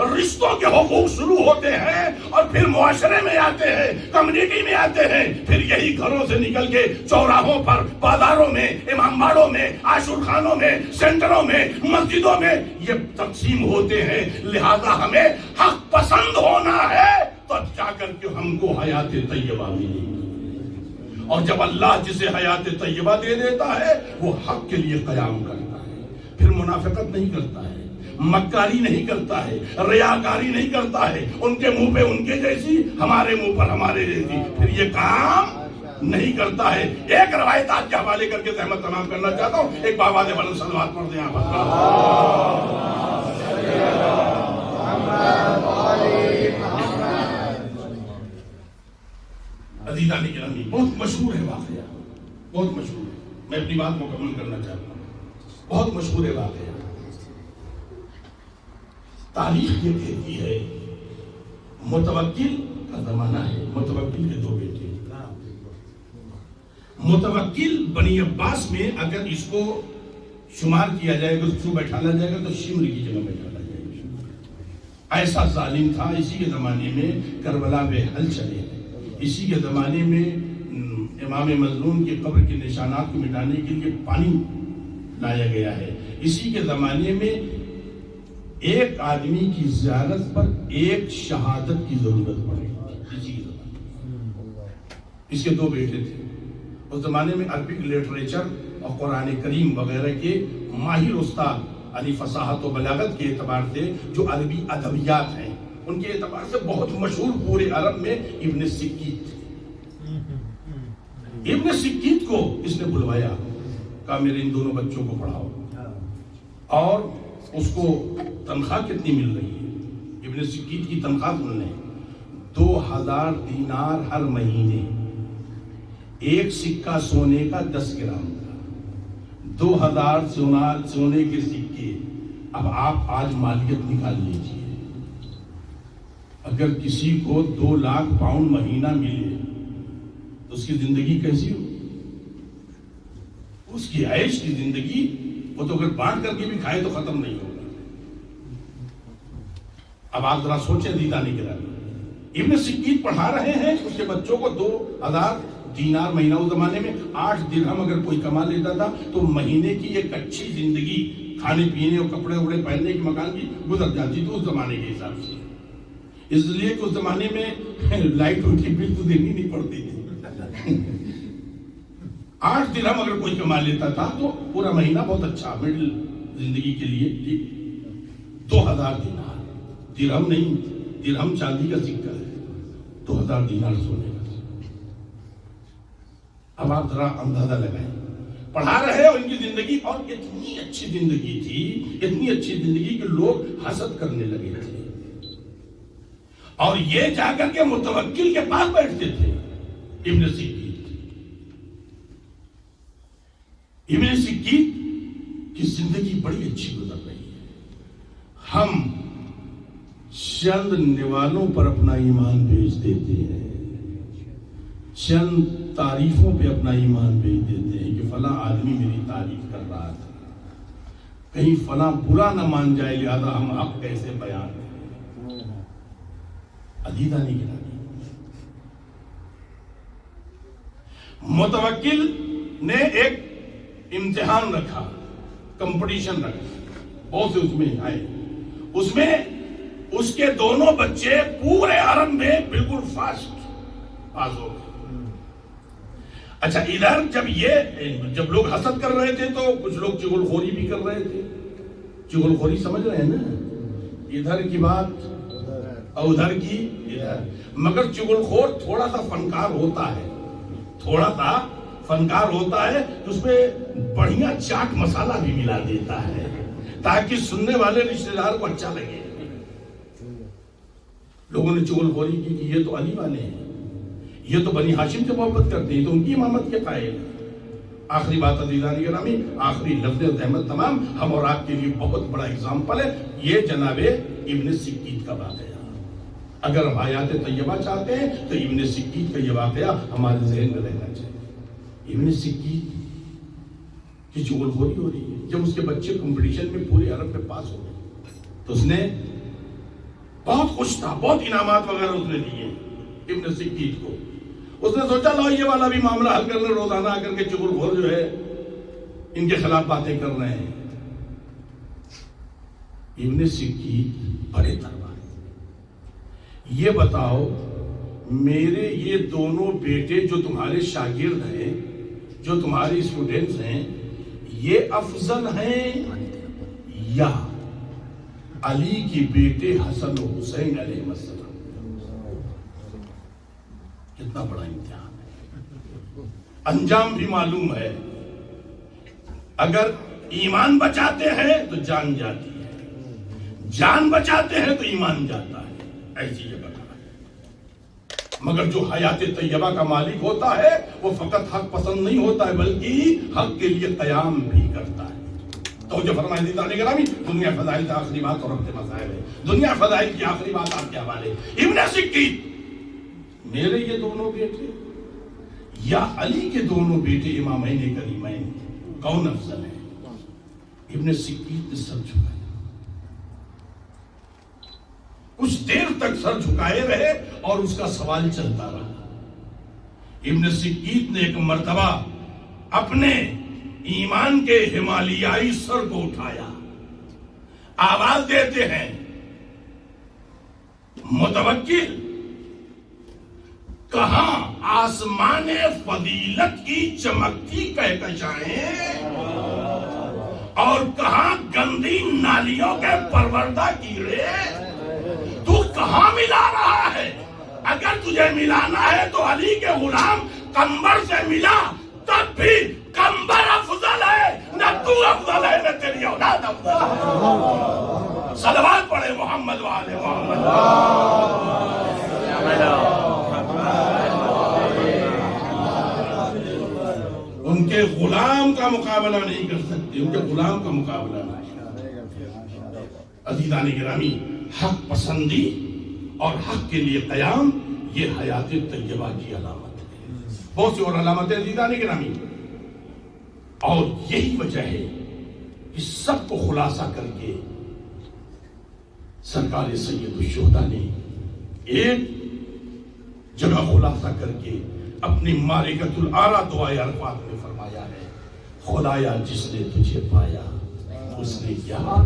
[SPEAKER 1] رشتوں کے حقوق شروع ہوتے ہیں اور پھر معاشرے میں آتے ہیں، کمیونٹی میں آتے ہیں، پھر یہی گھروں سے نکل کے چوراہوں پر، بازاروں میں، امام باڑوں میں، عاشور خانوں میں، سینٹروں میں، مسجدوں میں یہ تقسیم ہوتے ہیں۔ لہذا ہمیں حق پسند ہونا ہے تو جا کر کے ہم کو حیات طیبہ ملے گی، اور جب اللہ جسے حیات طیبہ دے دیتا ہے وہ حق کے لیے قیام کرتا ہے، پھر منافقت نہیں کرتا ہے، مکاری نہیں کرتا ہے، ریاکاری نہیں کرتا ہے، ان کے منہ پہ ان کے جیسی، ہمارے منہ پر ہمارے جیسی، پھر یہ کام نہیں کرتا ہے۔ ایک روایت آج کے حوالے کر کے تحمت تمام کرنا چاہتا ہوں، ایک بابا دے بلند صلوات پڑھ دیں آپ۔ عزیزان گرامی، بہت مشہور ہے واقعہ، بہت مشہور ہے، میں اپنی بات مکمل کرنا چاہتا ہوں، بہت مشہور ہے واقعہ۔ تاریخ یہ کہتی ہے، متوکل کا زمانہ ہے، متوکل کے دو بیٹے، متوکل بنی عباس میں اگر اس کو شمار کیا جائے گا، اس کو بیٹھانا جائے گا تو شمر کی جگہ بیٹھانا جائے گا، ایسا ظالم تھا۔ اسی کے زمانے میں کربلا میں حل چلے ہیں، اسی کے زمانے میں امام مظلوم کی قبر کے نشانات کو مٹانے کے لیے پانی لایا گیا ہے، اسی کے زمانے میں ایک آدمی کی زیارت پر ایک شہادت کی ضرورت پڑی، اسی کے زمانے۔ اس کے دو بیٹے تھے، اس زمانے میں عربک لٹریچر اور قرآن کریم وغیرہ کے ماہر استاد، یعنی فصاحت و بلاغت کے اعتبار سے جو عربی ادبیات ہیں ان کے اعتبار سے بہت مشہور پورے عرب میں ابن سکیت تھے۔ ابن سکیت کو اس نے بلوایا، کہا میرے ان دونوں بچوں کو پڑھاؤ، اور اس کو تنخواہ کتنی مل رہی ہے؟ ابن سکیت کی تنخواہ سن لیں، 2000 دینار ہر مہینے، ایک سکہ سونے کا 10 گرام کا، 2000 سونے کے سکے۔ اب آپ آج مالیت نکال لیجیے، اگر کسی کو 2 لاکھ پاؤنڈ مہینہ ملے تو اس کی زندگی کیسی ہو؟ اس کی عیش کی زندگی وہ تو اگر بانٹ کر کے بھی کھائے تو ختم نہیں ہوگا۔ اب آپ ذرا سوچیں دیدانی گرامی، ابن سکیت پڑھا رہے ہیں اس کے بچوں کو 2000 دینار مہینہ، اس زمانے میں 8 درہم اگر کوئی کما لیتا تھا تو مہینے کی ایک اچھی زندگی، کھانے پینے اور کپڑے وپڑے پہننے کی، مکان کی گزر جاتی تھی اس زمانے کے حساب سے۔ اس لیے کہ اس زمانے میں لائٹ کی بل تو دینی نہیں پڑتی تھی۔ 8 درہم اگر کوئی کما لیتا تھا تو پورا مہینہ بہت اچھا مڈل زندگی کے لیے۔ 2000 دینار، درہم نہیں، درہم چاندی کا سکہ ہے، 2000 دینار سونے کا۔ اب آپ ذرا اندازہ لگائیں، پڑھا رہے اور ان کی زندگی، اور اتنی اچھی زندگی تھی، اتنی اچھی زندگی کہ لوگ حسد کرنے لگے تھے، اور یہ جا کر کے متوکل کے پاس بیٹھتے تھے۔ ابن سکیت کی زندگی بڑی اچھی گزر رہی ہے، ہم چند نوالوں پر اپنا ایمان بیچ دیتے ہیں، چند تعریفوں پہ اپنا ایمان بیچ دیتے ہیں کہ فلاں آدمی میری تعریف کر رہا تھا، کہیں فلاں برا نہ مان جائے، لہذا ہم حق کیسے بیان کریں۔ عزیزہ نہیں گرامی، متوکل نے ایک امتحان رکھا، کمپٹیشن رکھا، بہت سے اس میں آئے، اس میں اس کے دونوں بچے پورے عرب میں بالکل فاسٹ پاس ہو گئے۔ اچھا، ادھر جب لوگ حسد کر رہے تھے تو کچھ لوگ چغل خوری بھی کر رہے تھے۔ چغل خوری سمجھ رہے ہیں نا، ادھر کی بات اور ادھر کی ادھر، مگر چغل خور تھوڑا سا فنکار ہوتا ہے، تھوڑا سا فنکار ہوتا ہے، اس میں بڑھیا چاٹ مسالہ بھی ملا دیتا ہے تاکہ سننے والے رشتہ دار کو اچھا لگے۔ لوگوں نے چغل خوری کی کہ یہ تو علی والے ہیں، یہ تو بنی ہاشم سے محبت کرتے ہیں، تو ان کی امامت کے قائل ہیں۔ آخری بات عزیزان گرامی، آخری لفظ احمد تمام ہم اور آپ کے لیے بہت بڑا اگزامپل ہے یہ جناب ابن سکیت کا واقعہ۔ اگر ہم حیات طیبہ چاہتے ہیں تو ابن سکیت کا یہ واقعہ ہمارے ذہن میں رہنا چاہیے۔ ابن سکیت کی چغل خوری ہو رہی ہے، جب اس کے بچے کمپٹیشن میں پورے عرب میں پاس ہو گئے تو اس نے بہت خوش تھا، بہت انعامات وغیرہ اس نے دیے ابن سکیت کو. اس نے سوچا لو یہ والا بھی معاملہ حل کرنے، روزانہ آ کر کے چغل خور جو ہے ان کے خلاف باتیں کر رہے ہیں. ابن سکیت بڑے دربار، یہ بتاؤ میرے یہ دونوں بیٹے جو تمہارے شاگرد ہیں، جو تمہارے اسٹوڈنٹس ہیں، یہ افضل ہیں یا علی کے بیٹے حسن و حسین علیہ السلام؟ کتنا بڑا امتحان ہے. انجام بھی معلوم ہے، اگر ایمان بچاتے ہیں تو جان جاتی ہے، جان بچاتے ہیں تو ایمان جاتا ہے. ایسی یہ بتا ہے. مگر جو حیات طیبہ کا مالک ہوتا ہے وہ فقط حق پسند نہیں ہوتا ہے بلکہ حق کے لیے قیام بھی کرتا ہے. تو جو فرمائے دیتا نے گرامی، دنیا فضائل کا آخری بات اور رب مسائل ہے. دنیا فضائل کی آخری بات آپ کے حوالے. ابن سکیت میرے یہ دونوں بیٹے یا علی کے دونوں بیٹے امامین کریمین کون افضل ہے؟ ابن سکیت نے سر جھکایا. کچھ دیر تک سر جھکائے رہے اور اس کا سوال چلتا رہا. ابن سکیت نے ایک مرتبہ اپنے ایمان کے ہمالیائی سر کو اٹھایا، آواز دیتے ہیں متوکل کہاں آسمان فضیلت کی چمکتی کہکشائیں اور کہاں گندی نالیوں کے پروردہ کیڑے، تو کہاں ملا رہا ہے؟ اگر تجھے ملانا ہے تو علی کے غلام قمبر سے ملا، تب بھی قمبر افضل ہے، نہ تو افضل ہے نہ تیری اولاد افضل ہے. صلوات پڑھے محمد وآل محمد. ان کے غلام کا مقابلہ نہیں کر سکتے، ان کے غلام کا مقابلہ نہیں. عزیزان گرامی، حق پسندی اور حق کے لیے قیام یہ حیات طیبہ کی علامت ہے. بہت سی اور علامتیں عزیزان گرامی، اور یہی وجہ ہے کہ سب کو خلاصہ کر کے سرکار سید الشہداء نے ایک جگہ خلاصہ کر کے اپنی معرکۃ الآرا دعائے عرفات میں فرمایا ہے، خدایا جس نے تجھے پایا اس نے کیا،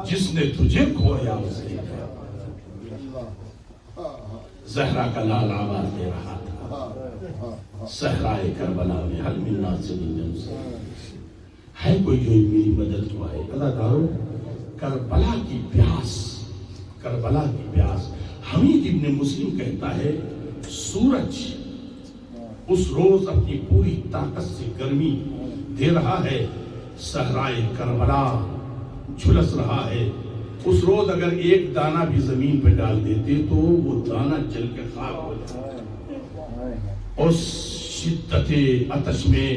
[SPEAKER 1] جس نے تجھے کھویا اس نے کیا. زہرا کا لال آواز دے رہا تھا صحرائے کربلا میں، حل من ناصر ہے کوئی جو میری مدد کو آئے. اللہ تعالیٰ کربلا کی پیاس، کربلا کی پیاس. حمید ابن مسلم کہتا ہے سورج اس روز اپنی پوری طاقت سے گرمی دے رہا ہے، صحرائے کربلا جھلس رہا ہے. اس روز اگر ایک دانہ بھی زمین پہ ڈال دیتے تو وہ دانہ جل کے خاک ہو جاتا. اس شدت آتش میں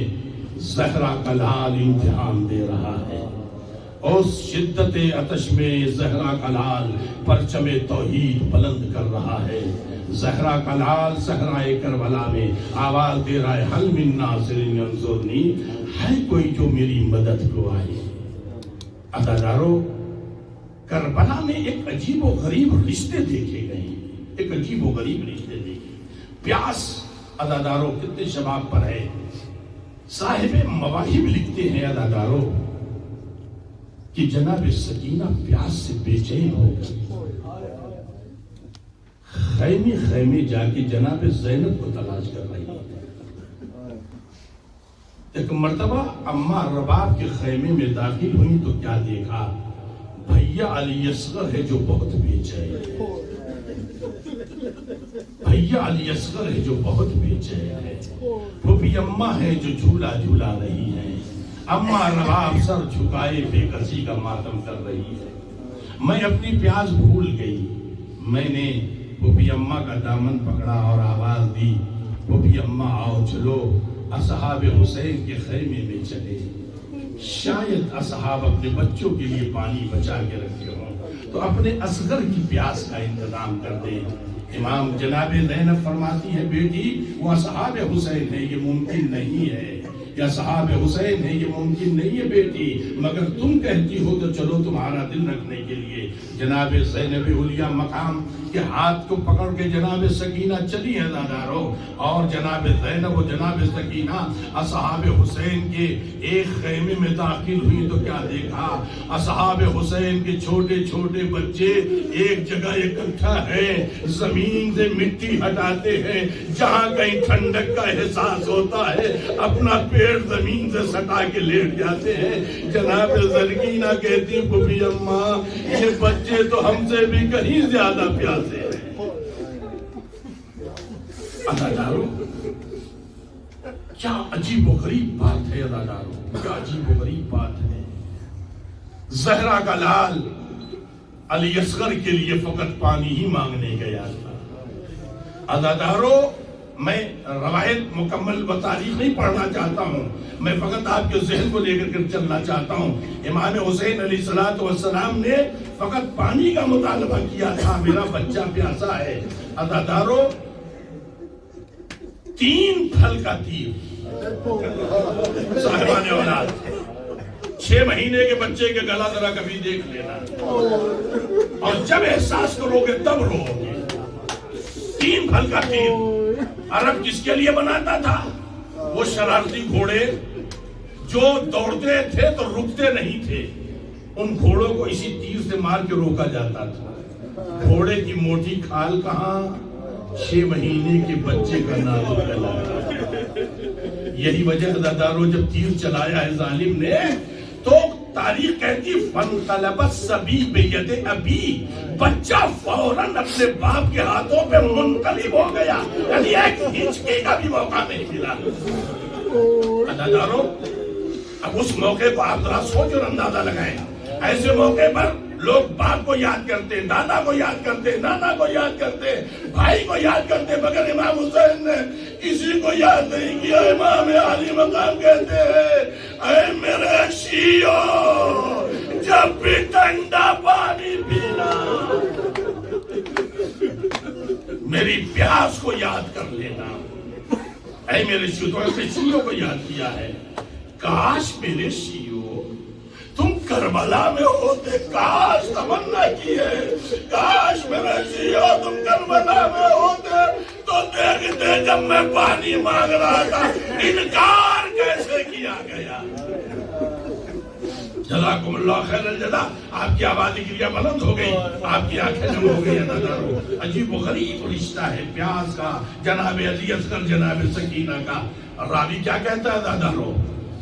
[SPEAKER 1] زہرا کا لال امتحان دے رہا ہے. اس شدت آتش میں زہرا کا لال پرچم توحید بلند کر رہا ہے. زہرا کا لال صحرائے کربلا میں آواز دے رہا ہے، حل من ناصر ینصرنی، ہے کوئی جو میری مدد کو آئے. عزادارو، کربلا میں ایک عجیب و غریب رشتے دیکھے گئے ہیں، ایک عجیب و غریب رشتے دیکھے. پیاس عزادارو کتنے شباب پر ہے. صاحب مواہب لکھتے ہیں عزادارو کہ جناب سکینہ پیاس سے بے چین ہو گئی، خیمے خیمے جا کے جناب زینب کو تلاش کر رہی ہے. ایک مرتبہ اماں رباب کے خیمے میں داخل ہوئی تو کیا دیکھا؟ بھیا علی اصغر ہے جو بہت بے چین ہے، بھیا علی اصغر ہے جو بہت بے چین ہے. پھوپھی اماں ہے جو جھولا جھولا رہی ہے، اماں رباب سر جھکائے بے کسی کا ماتم کر رہی ہے. میں اپنی پیاس بھول گئی، میں نے پھوپھی اماں کا دامن پکڑا اور آواز دی، پھوپھی اماں آؤ چلو اصحاب حسین کے خیمے میں چلے. شاید اصحاب اپنے بچوں کے لیے پانی بچا کے رکھے ہوں تو اپنے اصغر کی پیاس کا انتظام کر دیں. امام جناب زینب فرماتی ہے بیٹی وہ اصحاب حسین ہے، یہ ممکن نہیں ہے. یا صحاب حسین ہے، یہ ممکن نہیں ہے بیٹی، مگر تم کہتی ہو تو چلو تمہارا دل رکھنے کے لیے۔ جناب زینب علیہ مقام کے ہاتھ کو پکڑ کے جناب سکینہ چلی ہے عزادارو، اور جناب زینب و جناب سکینہ اصحاب حسین کے ایک خیمے میں داخل ہوئی تو کیا دیکھا؟ اصحاب حسین کے چھوٹے چھوٹے بچے ایک جگہ اکٹھا ہے، زمین سے مٹی ہٹاتے ہیں، جہاں کہیں ٹھنڈک کا احساس ہوتا ہے اپنا پیڑ زمین سے سٹا کے لیٹ جاتے ہیں۔ جناب سکینہ کہتی بھوبی اماں یہ بچے تو ہم سے بھی کہیں زیادہ پیاسے ہیں۔ عزادارو کیا عجیب و غریب بات ہے، عزادارو کیا عجیب و غریب بات ہے۔ زہرا کا لال علی اصغر کے لیے فقط پانی ہی مانگنے گیا تھا۔ عزادارو میں روایت مکمل بتاریخ نہیں پڑھنا چاہتا ہوں، میں فقط آپ کے ذہن کو لے کر چلنا چاہتا ہوں۔ امام حسین علیہ السلام نے فقط پانی کا مطالبہ کیا تھا، میرا بچہ پیاسا ہے۔ عزادارو 3 پھل کا تیر صاحبان اولاد، 6 مہینے کے بچے کے گلا ذرا کبھی دیکھ لینا، اور جب احساس کرو گے تب رو گے۔ 3 پھل کا تیر عرب کس کے لیے بناتا تھا؟ وہ شرارتی گھوڑے جو دوڑتے تھے تو رکتے نہیں تھے، ان گھوڑوں کو اسی تیر سے مار کے روکا جاتا تھا۔ گھوڑے کی موٹی کھال کہاں؟ 6 مہینے کے بچے کا نام گلا۔ یہی وجہ عزادارو جب تیر چلایا ہے ظالم نے تو تاریخ کہتی فانقلب الصبی بید ابی، بچہ فوراً اپنے باپ کے ہاتھوں پہ منقلب ہو گیا، یعنی ایک ہچکی کا بھی موقع نہیں ملا۔ عزادارو اب اس موقع کو آپ ذرا سوچ اور اندازہ لگائیں، ایسے موقع پر لوگ باپ کو یاد کرتے، دادا کو یاد کرتے، نانا کو یاد کرتے، بھائی کو یاد کرتے، مگر امام حسین نے کسی کو یاد نہیں کیا۔ امام علی مقام کہتے ہیں اے میرے شیعو جب بھی ٹھنڈا پانی پینا میری پیاس کو یاد کر لینا۔ اے میرے شیعو کو یاد کیا ہے، کاش میرے شیعو تم کربلا میں ہوتے، کاش تمنا کی ہے، کاش میرے شیعو تم کربلا میں ہوتے تو دیکھتے جب میں پانی مانگ رہا تھا انکار کیسے کیا گیا۔ جزاکم اللہ خیر الجزا۔ آپ کی آوازی گریہ بلند ہو گئی، آپ کی آنکھیں نم ہو گئی۔ عزادارو عجیب و غریب رشتہ ہے پیاس کا، جناب علی اصغر جناب سکینہ کا۔ راوی کیا کہتا ہے عزادارو؟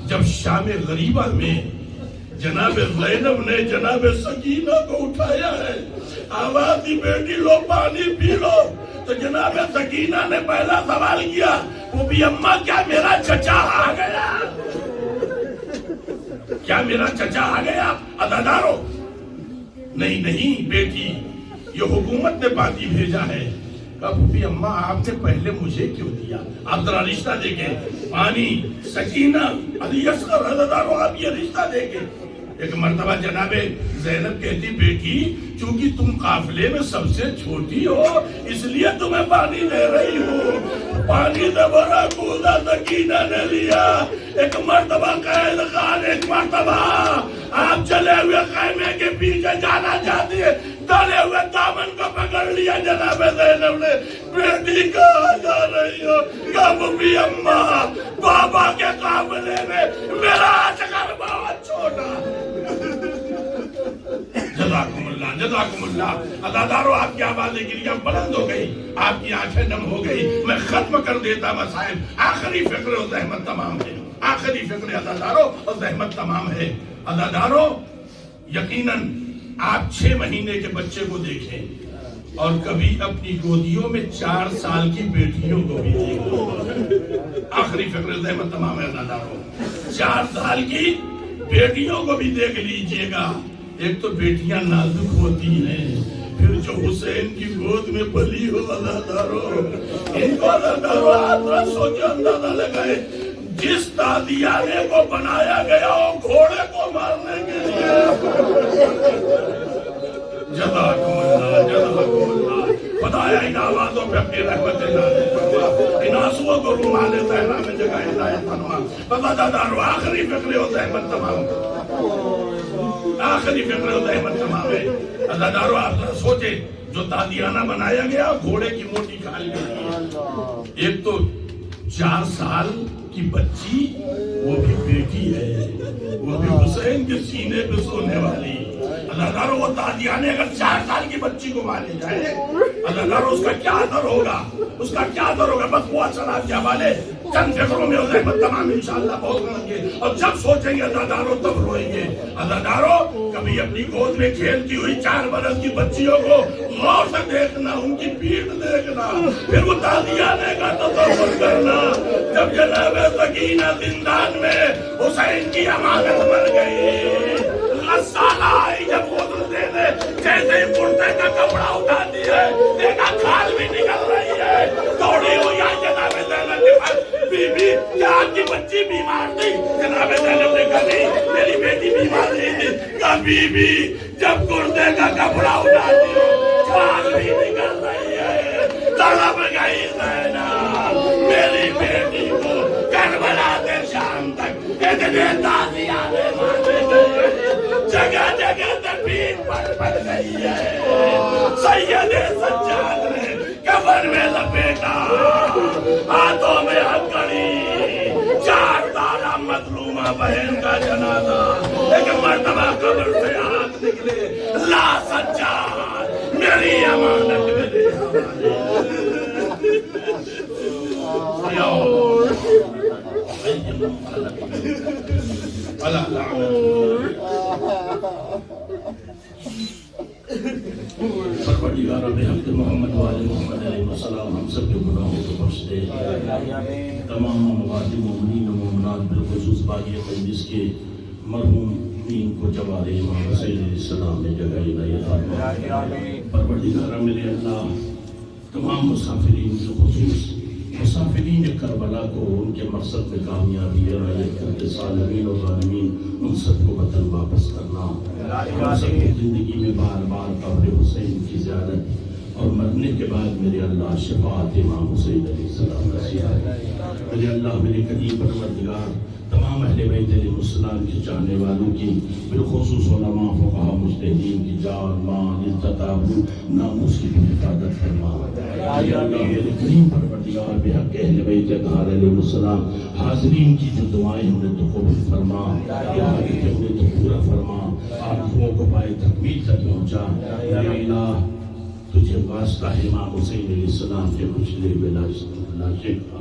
[SPEAKER 1] جب شام غریبہ میں جناب زینب نے جناب سکینہ کو اٹھایا ہے، آواز دی بیٹی لو پانی پی لو، تو جناب سکینہ نے پہلا سوال کیا وہ بھی اماں کیا میرا چچا آ گیا؟ کیا میرا چچا آ گیا؟ عزادارو نہیں نہیں بیٹی، یہ حکومت نے پانی بھیجا ہے۔ کہا بھی اماں آپ نے پہلے مجھے کیوں دیا؟ آپ ذرا رشتہ دیکھیں، پانی سکینہ علی اصغر۔ عزادارو آپ یہ رشتہ دیکھیں۔ ایک مرتبہ جناب زینب کہتی بیٹی چونکہ تم قافلے میں سب سے چھوٹی ہو اس لیے تمہیں پانی دے رہی ہوں۔ پانی سے بڑا کوزہ سکینہ نے لیا۔ ایک مرتبہ قید خان، ایک مرتبہ آپ چلے ہوئے خیمے کے پیچھے جانا چاہتی ہے، ڈالے ہوئے دامن کو پکڑ لیا جناب زینب نے۔ بیٹی کہاں جا رہی ہو؟ کہا بھی اماں بابا کے قافلے میں میرا اصغر بہت چھوٹا۔ جزاکم اللہ جزاکم اللہ۔ عزادارو آپ کی آوازیں گریہ بلند ہو گئی، آپ کی آنکھیں نم ہو گئی۔ میں ختم کر دیتا مسائل، آخری فقرے اور زحمت تمام ہے، آخری فقرے عزادارو اور زحمت تمام ہے۔ عزادارو یقیناً آپ 6 مہینے کے بچے کو دیکھیں اور کبھی اپنی گودیوں میں 4 سال کی بیٹیوں کو بھی دیکھیں۔ آخری فقرے زحمت تمام ہے عزادارو، 4 سال کی بیٹیوں کو بھی دیکھ لیجئے گا۔ ایک تو بیٹیاں نازک ہوتی ہیں، پھر جو حسین کی گود میں پلی ہو عزادارو، ان کو عزادارو آپ سوچے اندازہ لگائے جس تازیانے کو بنایا گیا ہو گھوڑے کو مارنے کے لیے۔ جزاکم اللہ جزاکم اللہ۔ خدایا ان آوازوں پہ اپنی رحمت نازل فرما، ان آنسوؤں کو رومال صحرا میں جگہ عنایت فرما۔ بابا دارو آخری فکر و زحمت تمام، آخری فکر و زحمت تمام ہے۔ اللہ دارو آپ ذرا سوچے، جو تادیانہ بنایا گیا گھوڑے کی موٹی کھال کے لیے، ایک تو 4 سال کی بچی، وہ بھی بیٹی ہے، وہ بھی حسین کے سینے پہ سونے والی۔ اللہ تعالیٰ وہ تادیانے اگر 4 سال کی بچی کو مارے جائے، اللہ تعالیٰ اس کا کیا اثر ہوگا، اس کا کیا اثر ہوگا۔ بس وہ اثرات کے حوالے چند فکروں میں زحمت تمام انشاءاللہ بہت کریں گے، اور جب سوچیں گے اللہ تعالیٰ تب روئیں گے۔ اللہ تعالیٰ کبھی اپنی گود میں کھیلتی ہوئی 4 برس کی بچیوں کو غور سے دیکھنا، ان کی پیٹھ دیکھنا، پھر وہ تادیانے کا تصور کرنا۔ جب جناب سکینہ زندان میں حسین کی امانت بن گئی، غسالہ آئی جب غسل دینے، جیسے ہی کرتے کا کپڑا اٹھاتی ہے، دیکھا کھال بھی نکل رہی ہے، دوڑی ہوئی آئی جناب زینب کے پاس، بی بی کیا آپ کی بچی بیمار تھی؟ جناب زینب نے کہا نہیں، میری بیٹی بیمار نہیں تھی۔ کہا بی بی جب کرتے کا کپڑا اٹھاتی ہو، کھال بھی نکل رہی ہے، تڑپ گئی زینب میری بیٹی کو، کربلا سے شام تک اتنے تازیانے مانے گئے، جگہ جگہ تکبیر پڑ گئی ہے۔ سید سجاد نے کفن میں لپیٹا، ہاتھوں میں ہتھکڑی، 4 تارا مظلومہ بہن کا جنازہ، ایک مرتبہ قبر سے ہاتھ نکلے، لا سجاد میری امانت میرے حوالے۔ پروردگار بحق محمد وآل محمد علیہ السلام ہم سب کے گناہوں کو بخش دے۔ تمام مواد مومنین و مومنات بالخصوص باغی قدس کے مرحومین کو جوار امام حسین علیہ السلام نے جگہ عنایت فرما۔ پروردگار میرے اللہ تمام مسافرین بالخصوص مسافرین کربلا کو ان کے مقصد میں کامیابی عنایت کرتے، ظالمین و ظالمین ان سب کو وطن واپس کرنا، ہم سب کی زندگی میں بار بار قبر حسین کی زیارت اور مرنے کے بعد میرے اللہ شفاعت امام حسین علیہ السلام نصیب۔ میرے اللہ میرے قریب پروردگار تمام اہل بیت علیہ السلام کے چاہنے والوں کی بالخصوص علماء فقہاء مجتہدین کی جان مال عزت آبرو ناموس کی بھی حفاظت فرما۔ میرے اللہ میرے کریم پروردگار بحق اہل بیت اطہار علیہ السلام حاضرین کی جو دعائیں انہیں تو قبول فرما، عبادت انہیں تو پورا فرما، آرزوؤں کو پائے تکمیل تک پہنچا۔ میرے اللہ تجھے واسطہ امام حسین علیہ السلام کے کچلے ہوئے لاشیں کا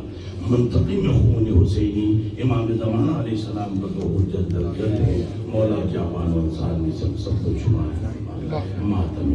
[SPEAKER 1] منتقم خون حسینی امام زمانہ علیہ السلام کا تو حجت درجت ہے، مولا جاوان و انسان میں سب کو شمار ہے ماتم